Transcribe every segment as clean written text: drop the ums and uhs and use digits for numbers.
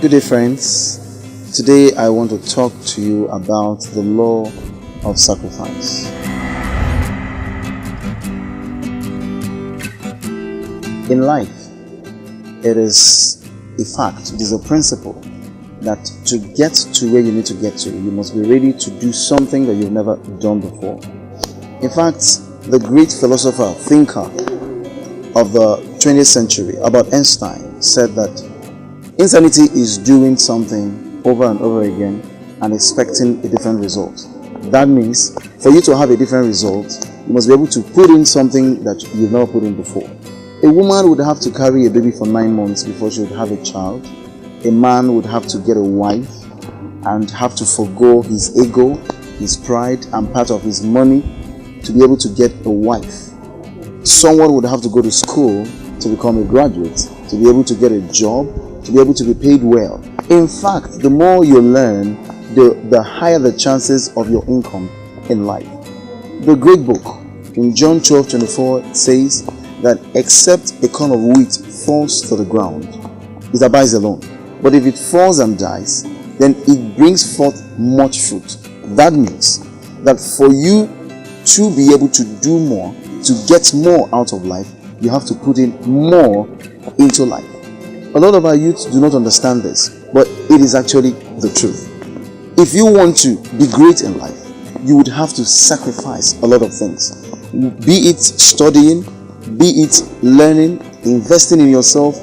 Good day, friends. Today I want to talk to you about the law of sacrifice. In life, it is a fact, it is a principle that to get to where you need to get to, you must be ready to do something that you've never done before. In fact, the great philosopher, thinker of the 20th century, Albert Einstein, said that insanity is doing something over and over again and expecting a different result. That means for you to have a different result, you must be able to put in something that you've never put in before. A woman would have to carry a baby for 9 months before she would have a child. A man would have to get a wife and have to forego his ego, his pride, and part of his money to be able to get a wife. Someone would have to go to school to become a graduate, to be able to get a job, to be able to be paid well. In fact, the more you learn, the higher the chances of your income in life. The great book in John 12:24 says that except a corn of wheat falls to the ground, it abides alone. But if it falls and dies, then it brings forth much fruit. That means that for you to be able to do more, to get more out of life, you have to put in more into life. A lot of our youth do not understand this, but it is actually the truth. If you want to be great in life, you would have to sacrifice a lot of things. Be it studying, be it learning, investing in yourself,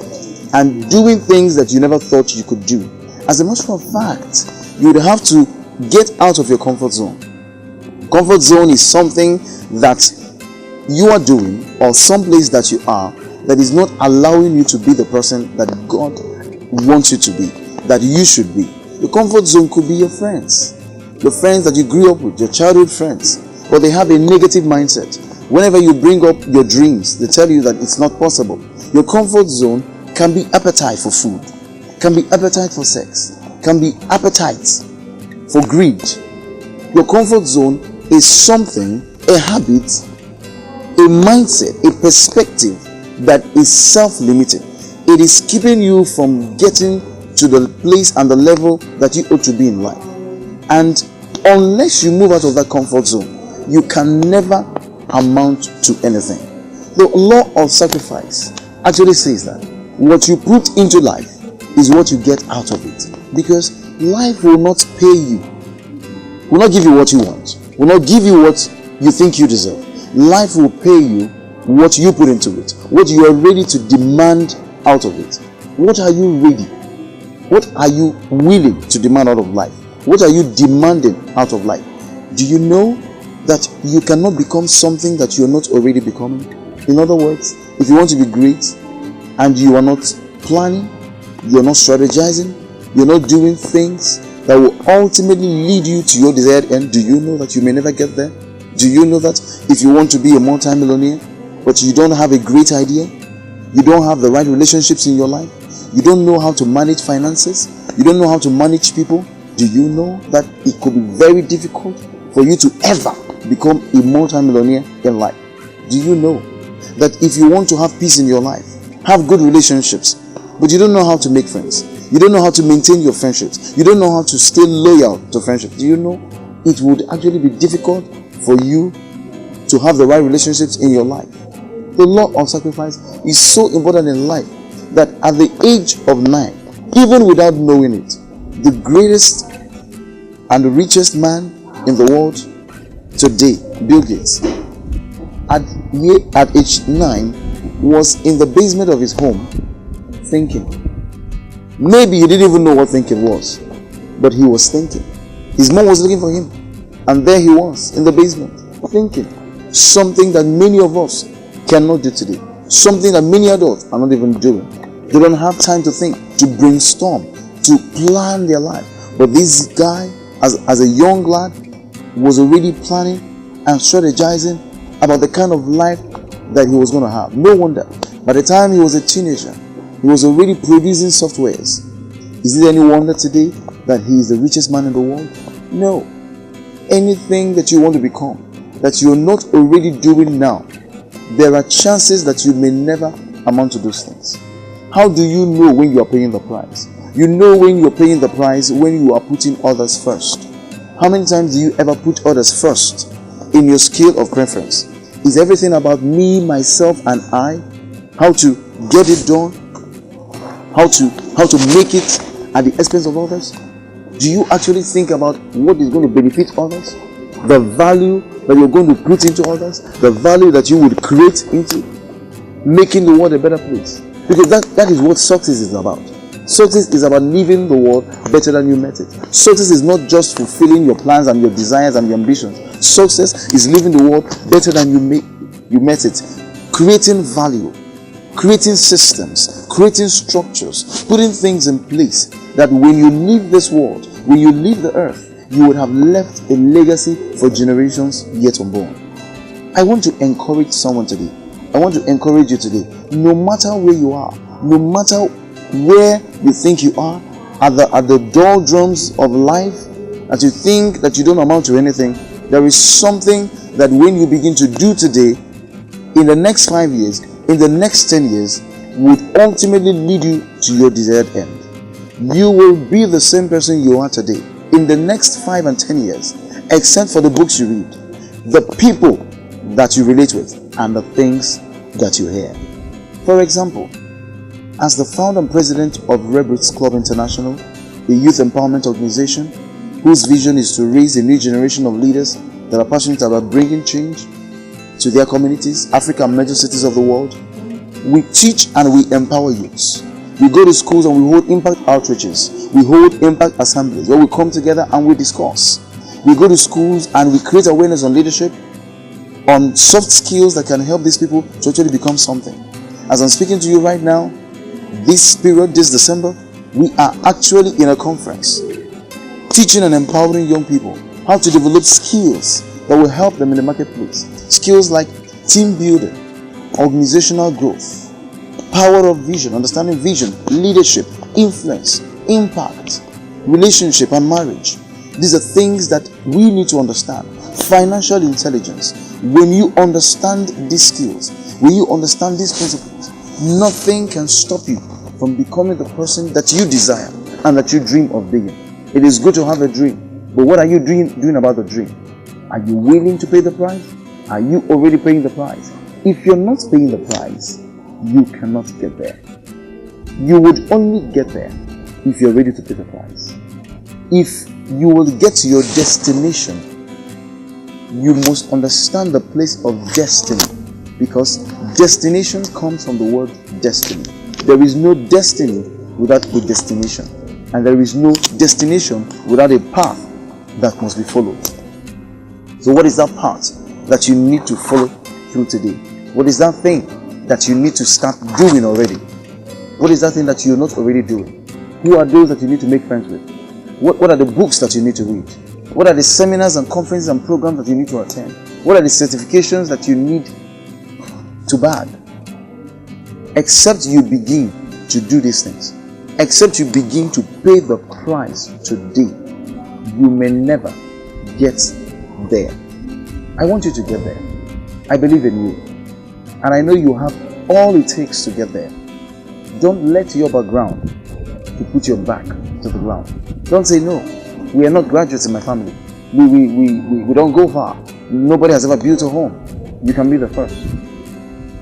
and doing things that you never thought you could do. As a matter of fact, you would have to get out of your comfort zone. Comfort zone is something that you are doing or someplace that you are that is not allowing you to be the person that God wants you to be, that you should be. The comfort zone could be your friends that you grew up with, your childhood friends, but they have a negative mindset. Whenever you bring up your dreams, they tell you that it's not possible. Your comfort zone can be appetite for food, can be appetite for sex, can be appetite for greed. Your comfort zone is something, a habit, a mindset, a perspective that is self-limiting. It is keeping you from getting to the place and the level that you ought to be in life. And unless you move out of that comfort zone, you can never amount to anything. The law of sacrifice actually says that what you put into life is what you get out of it. Because life will not pay you, will not give you what you want, will not give you what you think you deserve. Life will pay you what you put into it, what you are ready to demand out of it. What are you ready? What are you willing to demand out of life? What are you demanding out of life? Do you know that you cannot become something that you are not already becoming? In other words, if you want to be great and you are not planning, you are not strategizing, you are not doing things that will ultimately lead you to your desired end, do you know that you may never get there? Do you know that if you want to be a multi-millionaire, but you don't have a great idea, you don't have the right relationships in your life, you don't know how to manage finances, you don't know how to manage people, do you know that it could be very difficult for you to ever become a multi-millionaire in life? Do you know that if you want to have peace in your life, have good relationships, but you don't know how to make friends, you don't know how to maintain your friendships, you don't know how to stay loyal to friendships, do you know it would actually be difficult for you to have the right relationships in your life? The law of sacrifice is so important in life that at the age of 9, even without knowing it, the greatest and the richest man in the world today, Bill Gates, at age 9, was in the basement of his home thinking. Maybe he didn't even know what thinking was, but he was thinking. His mom was looking for him, and there he was in the basement thinking. Something that many of us cannot do today. Something that many adults are not even doing. They don't have time to think, to brainstorm, to plan their life. But this guy, as a young lad, was already planning and strategizing about the kind of life that he was going to have. No wonder, by the time he was a teenager, he was already producing softwares. Is it any wonder today that he is the richest man in the world? No. Anything that you want to become, that you're not already doing now, there are chances that you may never amount to those things. How do you know when you are paying the price? You know when you're paying the price, when you are putting others first. How many times do you ever put others first in your scale of preference? Is everything about me, myself, and I? How to get it done? How to make it at the expense of others? Do you actually think about what is going to benefit others? The value that you're going to put into others? The value that you would create into making the world a better place? Because that is what success is about. Success is about leaving the world better than you met it. Success is not just fulfilling your plans and your desires and your ambitions. Success is leaving the world better than you met it. Creating value, creating systems, creating structures, putting things in place that when you leave this world, when you leave the earth, you would have left a legacy for generations yet unborn. I want to encourage someone today. I want to encourage you today. No matter where you are, no matter where you think you are, at the doldrums of life, that you think that you don't amount to anything, there is something that when you begin to do today, in the next 5 years, in the next 10 years, would ultimately lead you to your desired end. You will be the same person you are today in the next 5 and 10 years, except for the books you read, the people that you relate with, and the things that you hear. For example, as the founder and president of Rebels Club International, a youth empowerment organization whose vision is to raise a new generation of leaders that are passionate about bringing change to their communities, Africa and major cities of the world, we teach and we empower youths. We go to schools and we hold impact outreaches. We hold impact assemblies where we come together and we discuss. We go to schools and we create awareness on leadership, on soft skills that can help these people to actually become something. As I'm speaking to you right now, this period, this December, we are actually in a conference teaching and empowering young people how to develop skills that will help them in the marketplace. Skills like team building, organizational growth, power of vision, understanding vision, leadership, influence, impact, relationship and marriage. These are things that we need to understand. Financial intelligence. When you understand these skills, when you understand these principles, nothing can stop you from becoming the person that you desire and that you dream of being. It is good to have a dream, but what are you doing about the dream? Are you willing to pay the price? Are you already paying the price? If you're not paying the price, you cannot get there. You would only get there if you're ready to pay the price. If you will get to your destination, you must understand the place of destiny, because destination comes from the word destiny. There is no destiny without a destination, and there is no destination without a path that must be followed. So what is that path that you need to follow through today? What is that thing that you need to start doing already? What is that thing that you're not already doing? Who are those that you need to make friends with? What are the books that you need to read? What are the seminars and conferences and programs that you need to attend? What are the certifications that you need to bag? Except you begin to do these things, except you begin to pay the price today, you may never get there. I want you to get there. I believe in you, and I know you have all it takes to get there. Don't let your background to put your back to the ground. Don't say, no, we are not graduates in my family. We don't go far. Nobody has ever built a home. You can be the first.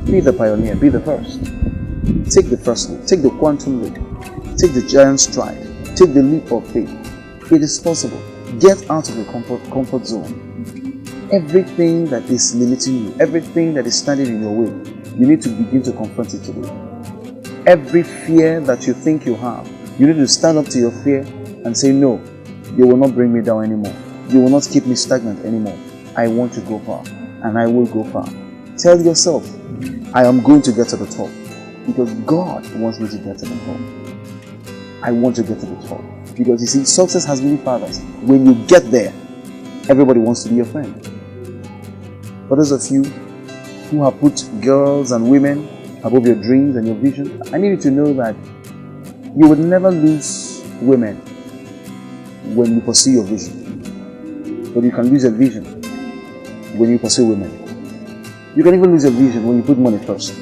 Be the pioneer. Be the first. Take the first leap. Take the quantum leap. Take the giant stride. Take the leap of faith. It is possible. Get out of your comfort zone. Everything that is limiting you, everything that is standing in your way, you need to begin to confront it today. Every fear that you think you have, you need to stand up to your fear and say, no, you will not bring me down anymore. You will not keep me stagnant anymore. I want to go far, and I will go far. Tell yourself, I am going to get to the top, because God wants me to get to the top. I want to get to the top, because you see, success has many fathers. When you get there, everybody wants to be your friend. For those of you who have put girls and women above your dreams and your vision, I need you to know that you would never lose women when you pursue your vision. But you can lose your vision when you pursue women. You can even lose your vision when you put money first.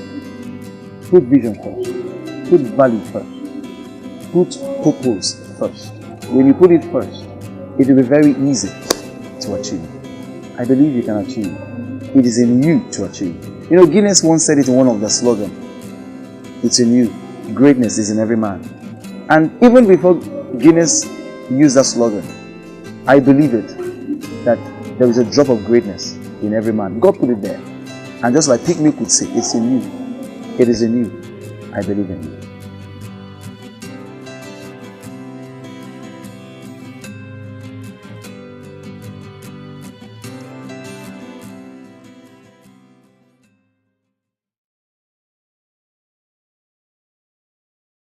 Put vision first. Put value first. Put purpose first, when you put it first, it will be very easy to achieve. I believe you can achieve. It is in you to achieve. You know, Guinness once said it in one of their slogans. It's in you. Greatness is in every man. And even before Guinness used that slogan, I believe it, that there is a drop of greatness in every man. God put it there. And just like Pygmy could say, it's in you. It is in you. I believe in you.